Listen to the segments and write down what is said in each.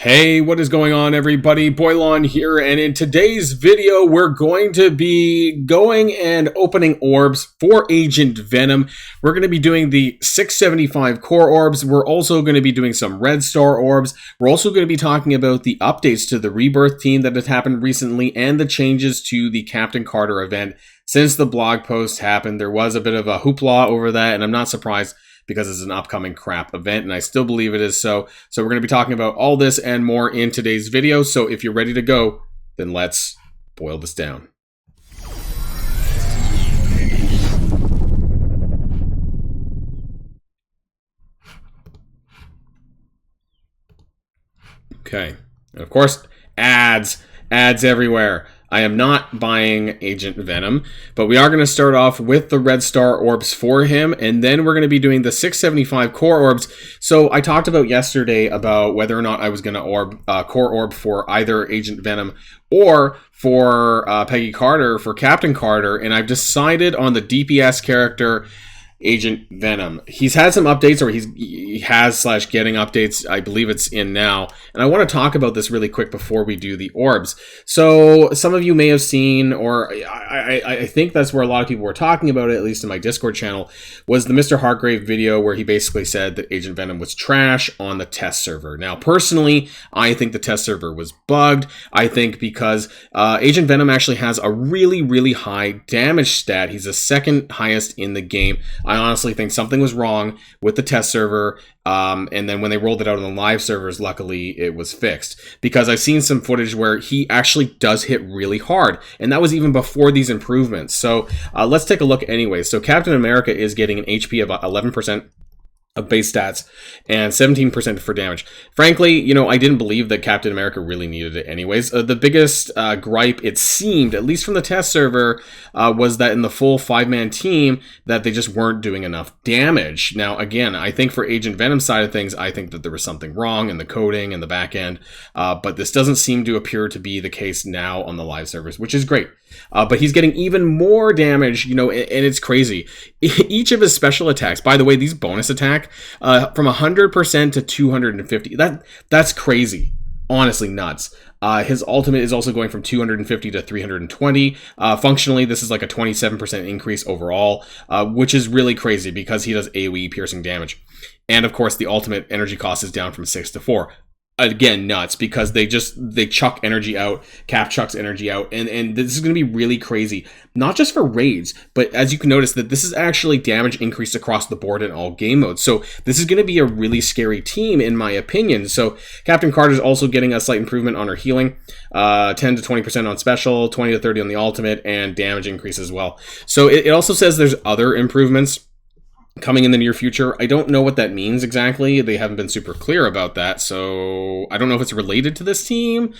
Hey, what is going on, everybody? Boilon here, and in today's video, we're going to be going and opening orbs for Agent Venom. We're going to be doing the 675 core orbs. We're also going to be doing some red star orbs. We're also going to be talking about the updates to the Rebirth team that has happened recently and the changes to the Captain Carter event. Since the blog post happened, there was a bit of a hoopla over that, and I'm not surprised, because it's an upcoming crap event, and I still believe it is so. So we're going to be talking about all this and more in today's video. So if you're ready to go, then let's boil this down. Okay, and of course, ads everywhere. I am not buying Agent Venom, but we are going to start off with the red star orbs for him, and then we're going to be doing the 675 core orbs. So I talked about yesterday about whether or not I was going to core orb for either Agent Venom or for Peggy Carter, for Captain Carter, and I've decided on the DPS character, Agent Venom. He's had some updates, or he has / getting updates. I believe it's in now. And I want to talk about this really quick before we do the orbs. So some of you may have seen, or I think that's where a lot of people were talking about it, at least in my Discord channel, was the Mr. Hargrave video where he basically said that Agent Venom was trash on the test server. Now, personally, I think the test server was bugged. I think because Agent Venom actually has a really high damage stat. He's the second highest in the game. I honestly think something was wrong with the test server, and then when they rolled it out on the live servers, luckily it was fixed. Because I've seen some footage where he actually does hit really hard, and that was even before these improvements. So let's take a look anyway. So Captain America is getting an HP of 11% of base stats and 17% for damage. Frankly, you know, I didn't believe that Captain America really needed it anyways. The biggest gripe, it seemed, at least from the test server, was that in the full 5-man team, that they just weren't doing enough damage. Now, again, I think for Agent Venom's side of things, I think that there was something wrong in the coding and the back end, but this doesn't seem to appear to be the case now on the live servers, which is great. But he's getting even more damage, you know, and it's crazy. Each of his special attacks, by the way, these bonus attack, from 100% to 250, that's crazy. Honestly nuts. His ultimate is also going from 250 to 320. Functionally, this is like a 27% increase overall, which is really crazy because he does AoE piercing damage. And of course, the ultimate energy cost is down from 6 to 4. Again, nuts, because they chuck energy out, Cap chucks energy out, and this is going to be really crazy, not just for raids, but as you can notice that this is actually damage increased across the board in all game modes. So this is going to be a really scary team, in my opinion. So Captain Carter is also getting a slight improvement on her healing, 10 to 20% on special, 20 to 30 on the ultimate, and damage increase as well. So it also says there's other improvements coming in the near future. I don't know what that means exactly. They haven't been super clear about that, so I don't know if it's related to this team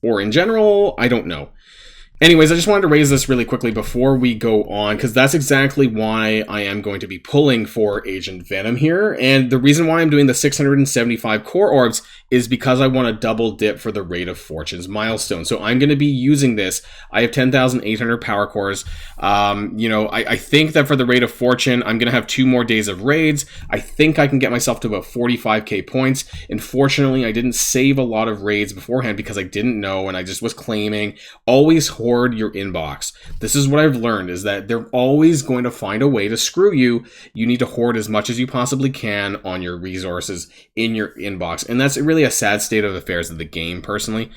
or in general. I don't know. Anyways, I just wanted to raise this really quickly before we go on, because that's exactly why I am going to be pulling for Agent Venom here. And the reason why I'm doing the 675 core orbs is because I want to double dip for the Rate of Fortune's milestone. So I'm going to be using this. I have 10,800 power cores. You know, I think that for the Rate of Fortune, I'm going to have 2 more days of raids. I think I can get myself to about 45k points. Unfortunately, I didn't save a lot of raids beforehand because I didn't know, and I just was claiming. Always hoard your inbox. This is what I've learned, is that they're always going to find a way to screw you. You need to hoard as much as you possibly can on your resources in your inbox, and that's really a sad state of affairs of the game, personally.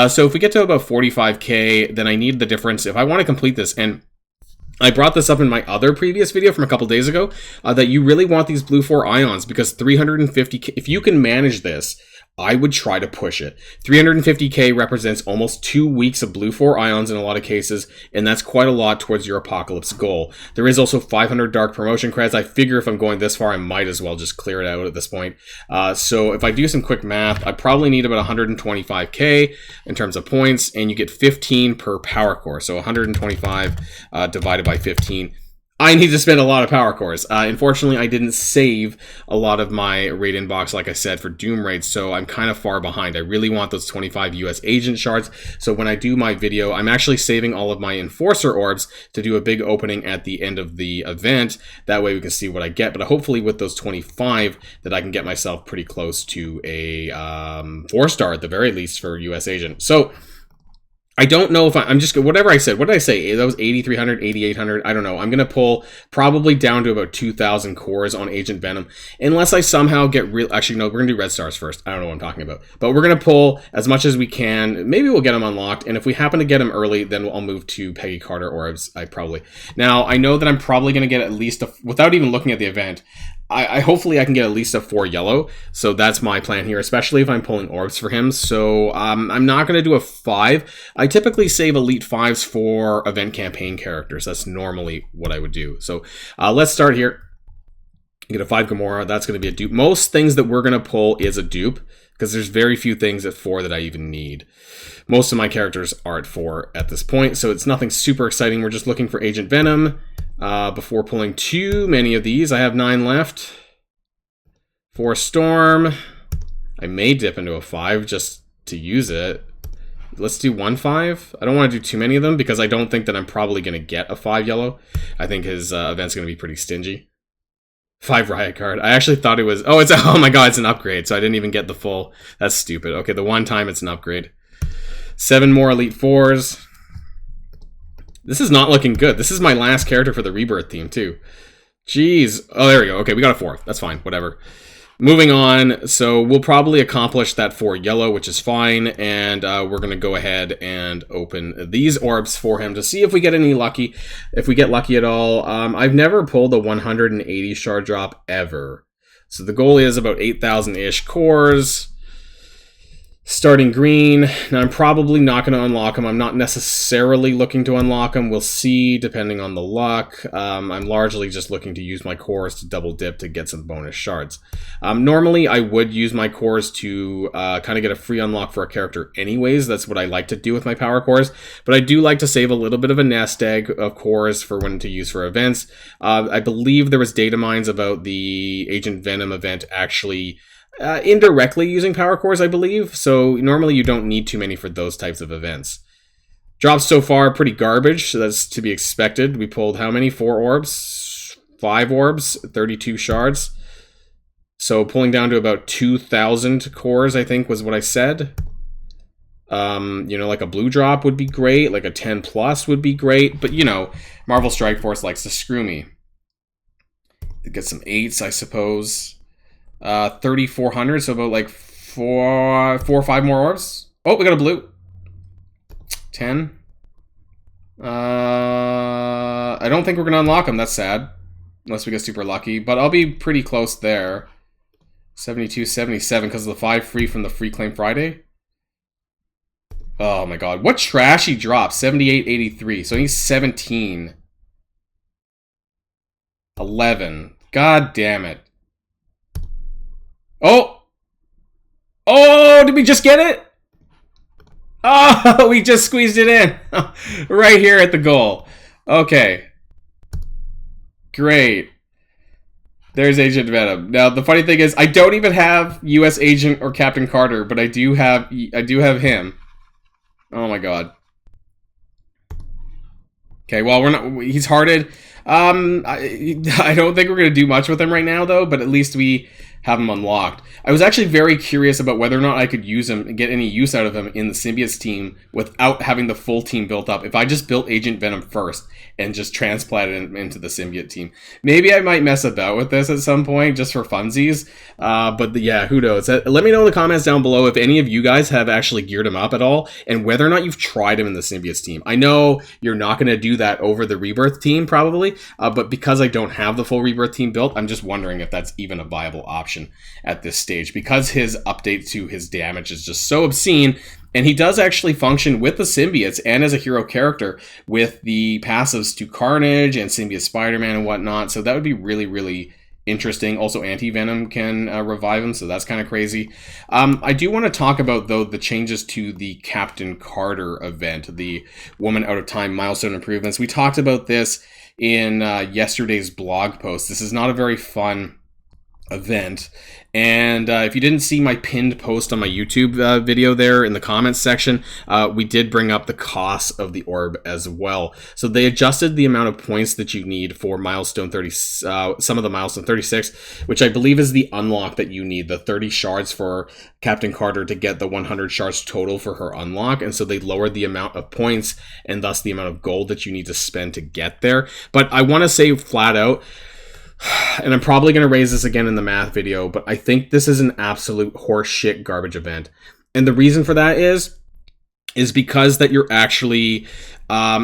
So if we get to about 45k, then I need the difference if I want to complete this. And I brought this up in my other previous video from a couple days ago, that you really want these blue 4 ions, because 350k, if you can manage this, I would try to push it. 350k represents almost 2 weeks of blue 4 ions in a lot of cases, and that's quite a lot towards your apocalypse goal. There is also 500 dark promotion credits. I figure if I'm going this far, I might as well just clear it out at this point. So if I do some quick math, I probably need about 125k in terms of points, and you get 15 per power core. So 125 divided by 15. I need to spend a lot of power cores. Unfortunately, I didn't save a lot of my raid inbox, like I said, for Doom raids, so I'm kind of far behind. I really want those 25 US agent shards, so when I do my video, I'm actually saving all of my enforcer orbs to do a big opening at the end of the event. That way we can see what I get, but hopefully with those 25 that I can get myself pretty close to a 4-star at the very least for US agent. So I don't know if I'm just, whatever I said, what did I say? That was 8,300, 8,800. I don't know. I'm going to pull probably down to about 2,000 cores on Agent Venom. Unless I somehow get real, actually, no, we're going to do red stars first. I don't know what I'm talking about. But we're going to pull as much as we can. Maybe we'll get them unlocked. And if we happen to get them early, then I'll move to Peggy Carter orbs. Now, I know that I'm probably going to get at least, without even looking at the event, hopefully I can get at least a 4 yellow, so that's my plan here, especially if I'm pulling orbs for him. So I'm not going to do a 5. I typically save elite 5s for event campaign characters. That's normally what I would do. So let's start here. Get a 5 Gamora. That's going to be a dupe. Most things that we're going to pull is a dupe, because there's very few things at 4 that I even need. Most of my characters are at 4 at this point, so it's nothing super exciting. We're just looking for Agent Venom. Before pulling too many of these, I have 9 left. For Storm, I may dip into a 5 just to use it. Let's do 1 5. I don't want to do too many of them because I don't think that I'm probably going to get a 5 yellow. I think his event's going to be pretty stingy. 5 riot card. I actually thought it was, oh my god, it's an upgrade, so I didn't even get the full. That's stupid. Okay, the one time it's an upgrade. 7 more elite 4s. This is not looking good. This is my last character for the Rebirth team, too. Jeez. Oh, there we go. Okay, we got a 4. That's fine. Whatever. Moving on. So we'll probably accomplish that 4 yellow, which is fine. And we're going to go ahead and open these orbs for him to see if we get any lucky. If we get lucky at all. I've never pulled a 180 shard drop ever. So the goal is about 8,000-ish cores. Starting green. Now, I'm probably not going to unlock him. I'm not necessarily looking to unlock him. We'll see, depending on the luck. I'm largely just looking to use my cores to double dip to get some bonus shards. Normally, I would use my cores to kind of get a free unlock for a character anyways. That's what I like to do with my power cores. But I do like to save a little bit of a nest egg of cores for when to use for events. I believe there was data mines about the Agent Venom event actually indirectly using power cores, I believe. So normally you don't need too many for those types of events. Drops so far pretty garbage, so that's to be expected. We pulled how many? 4 orbs? 5 orbs? 32 shards. So pulling down to about 2,000 cores, I think was what I said. You know, like a blue drop would be great. Like a 10 plus would be great. But, you know, Marvel Strike Force likes to screw me. Get some 8s, I suppose. 3,400, so about like 4 or 5 more orbs. Oh, we got a blue. 10. I don't think we're gonna unlock them. That's sad, unless we get super lucky. But I'll be pretty close there. 72, 77 because of the 5 free from the Free Claim Friday. Oh my god, what trashy drop? 78, 83. So he's 17. 11. God damn it. Oh! Oh, did we just get it? Oh, we just squeezed it in. Right here at the goal. Okay. Great. There's Agent Venom. Now, the funny thing is, I don't even have US Agent or Captain Carter, but I do have him. Oh my god. Okay, well, he's hearted. I don't think we're going to do much with him right now, though, but at least we have him unlocked. I was actually very curious about whether or not I could use him and get any use out of him in the Symbiotes team without having the full team built up. If I just built Agent Venom first and just transplanted him into the Symbiote team. Maybe I might mess about with this at some point just for funsies. Yeah, who knows? Let me know in the comments down below if any of you guys have actually geared him up at all and whether or not you've tried him in the Symbiotes team. I know you're not going to do that over the Rebirth team probably, but because I don't have the full Rebirth team built, I'm just wondering if that's even a viable option at this stage, because his update to his damage is just so obscene, and he does actually function with the symbiotes and as a hero character with the passives to Carnage and Symbiote Spider-Man and whatnot, so that would be really, really interesting. Also, Anti-Venom can revive him, so that's kind of crazy. I do want to talk about, though, the changes to the Captain Carter event, the Woman Out of Time milestone improvements. We talked about this in yesterday's blog post. This is not a very fun event, and if you didn't see my pinned post on my YouTube video there in the comments section, we did bring up the cost of the orb as well. So they adjusted the amount of points that you need for milestone 30, some of the milestone 36, which I believe is the unlock that you need, the 30 shards for Captain Carter to get the 100 shards total for her unlock, and so they lowered the amount of points and thus the amount of gold that you need to spend to get there. But I want to say flat out, and I'm probably going to raise this again in the math video, but I think this is an absolute horseshit garbage event. And the reason for that is because that you're actually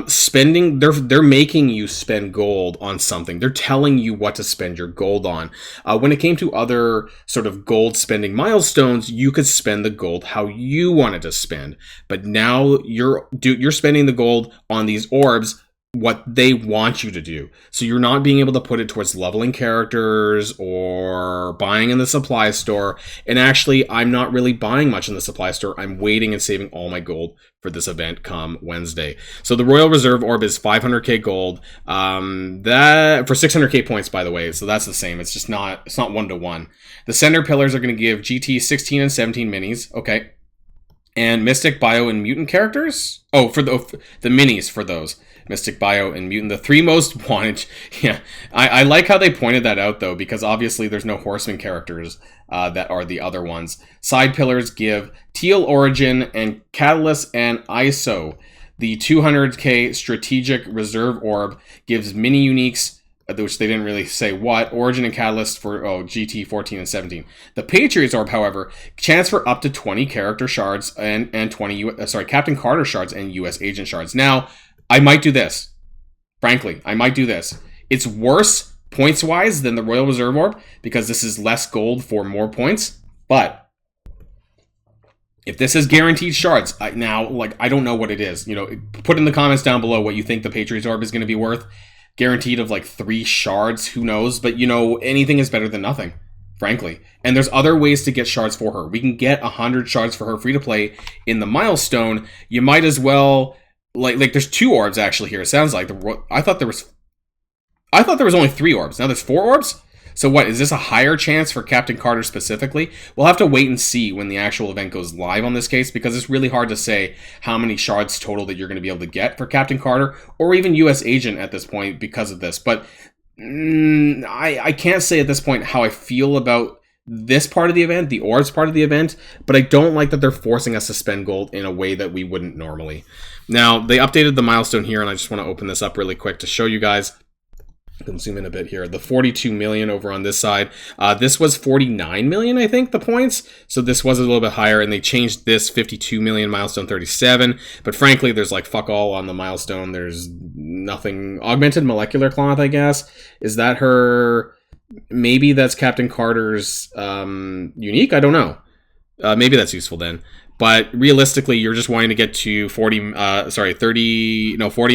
spending, they're making you spend gold on something. They're telling you what to spend your gold on. When it came to other sort of gold spending milestones, you could spend the gold how you wanted to spend. But now you're spending the gold on these orbs what they want you to do. So you're not being able to put it towards leveling characters or buying in the supply store. And actually, I'm not really buying much in the supply store. I'm waiting and saving all my gold for this event come Wednesday. So the Royal Reserve Orb is 500k gold. That for 600k points, by the way. So that's the same. It's just not, it's not 1-to-1. The center pillars are going to give GT 16 and 17 minis. Okay. And Mystic, Bio, and Mutant characters? Oh, for the minis for those. Mystic, Bio, and Mutant. The three most wanted. Yeah, I like how they pointed that out, though, because obviously there's no Horseman characters that are the other ones. Side pillars give Teal Origin and Catalyst and ISO. The 200k Strategic Reserve Orb gives mini uniques, which they didn't really say what, Origin and Catalyst for GT 14 and 17. The Patriots Orb, however, chance for up to 20 character shards and 20 Captain Carter shards and US Agent shards. Now, I might do this. Frankly, I might do this. It's worse points-wise than the Royal Reserve Orb because this is less gold for more points. But if this is guaranteed shards, I don't know what it is. You know, put in the comments down below what you think the Patriots Orb is going to be worth. Guaranteed of like 3 shards, who knows? But you know, anything is better than nothing, frankly. And there's other ways to get shards for her. We can get 100 shards for her free to play in the milestone. You might as well like there's 2 orbs actually here. It sounds like I thought there was only 3 orbs. Now there's 4 orbs. So what, is this a higher chance for Captain Carter specifically? We'll have to wait and see when the actual event goes live on this case, because it's really hard to say how many shards total that you're going to be able to get for Captain Carter, or even US Agent at this point because of this. But I can't say at this point how I feel about this part of the event, the orbs part of the event, but I don't like that they're forcing us to spend gold in a way that we wouldn't normally. Now, they updated the milestone here, and I just want to open this up really quick to show you guys. I can zoom in a bit here. The 42 million over on this side. This was 49 million, I think, the points. So this was a little bit higher, and they changed this 52 million milestone 37. But frankly, there's like fuck all on the milestone. There's nothing. Augmented molecular cloth, I guess. Is that her? Maybe that's Captain Carter's unique. I don't know. Maybe that's useful then. But realistically, you're just wanting to get to 40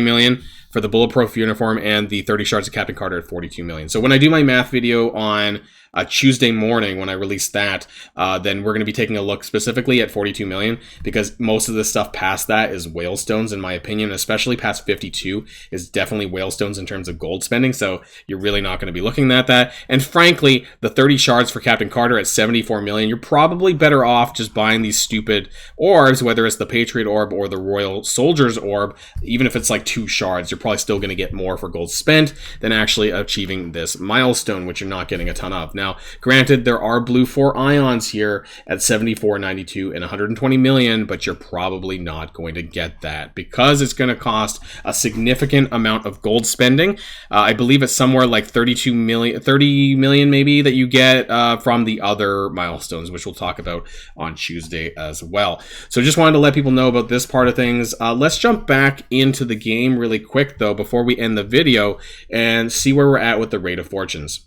million for the bulletproof uniform and the 30 shards of Captain Carter at 42 million. So when I do my math video on Tuesday morning, when I release that, then we're going to be taking a look specifically at 42 million, because most of the stuff past that is whalestones, in my opinion, especially past 52 is definitely whalestones in terms of gold spending. So you're really not going to be looking at that. And frankly, the 30 shards for Captain Carter at 74 million, you're probably better off just buying these stupid orbs, whether it's the Patriot Orb or the Royal Soldier's Orb. Even if it's like 2 shards, you're probably still going to get more for gold spent than actually achieving this milestone, which you're not getting a ton of. Now, granted, there are blue 4 ions here at 74, 92, and 120 million, but you're probably not going to get that because it's going to cost a significant amount of gold spending. I believe it's somewhere like 30 million maybe that you get from the other milestones, which we'll talk about on Tuesday as well. So just wanted to let people know about this part of things. Let's jump back into the game really quick, though, before we end the video and see where we're at with the Rate of Fortunes.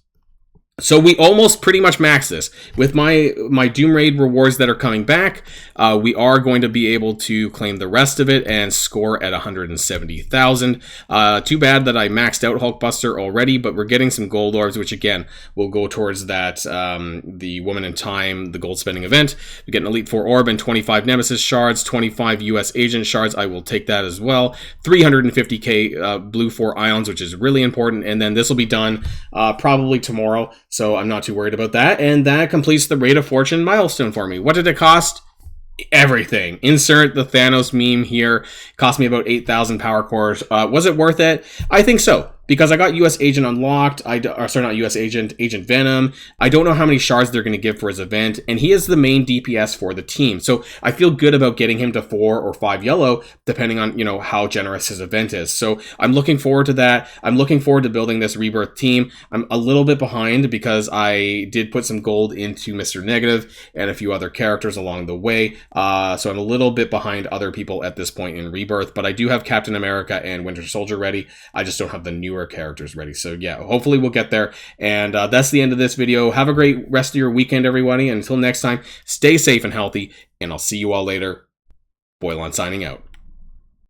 So we almost pretty much maxed this. With my Doom Raid rewards that are coming back, we are going to be able to claim the rest of it and score at 170,000. Too bad that I maxed out Hulkbuster already, but we're getting some gold orbs, which again will go towards that the Woman in Time, the gold spending event. We get an Elite 4 orb and 25 Nemesis shards, 25 US Agent shards. I will take that as well. 350k blue 4 ions, which is really important. And then this will be done probably tomorrow. So I'm not too worried about that. And that completes the Raid of Fortune milestone for me. What did it cost? Everything. Insert the Thanos meme here. It cost me about 8,000 power cores. Was it worth it? I think so. Because I got US Agent unlocked, not US Agent, Agent Venom. I don't know how many shards they're going to give for his event, and he is the main DPS for the team. So I feel good about getting him to 4 or 5 yellow, depending on, you know, how generous his event is. So I'm looking forward to that. I'm looking forward to building this Rebirth team. I'm a little bit behind because I did put some gold into Mr. Negative and a few other characters along the way. So I'm a little bit behind other people at this point in Rebirth, but I do have Captain America and Winter Soldier ready. I just don't have the newer characters ready. So yeah, hopefully we'll get there. And that's the end of this video. Have a great rest of your weekend, everybody. And until next time, stay safe and healthy, and I'll see you all later. Boilon signing out.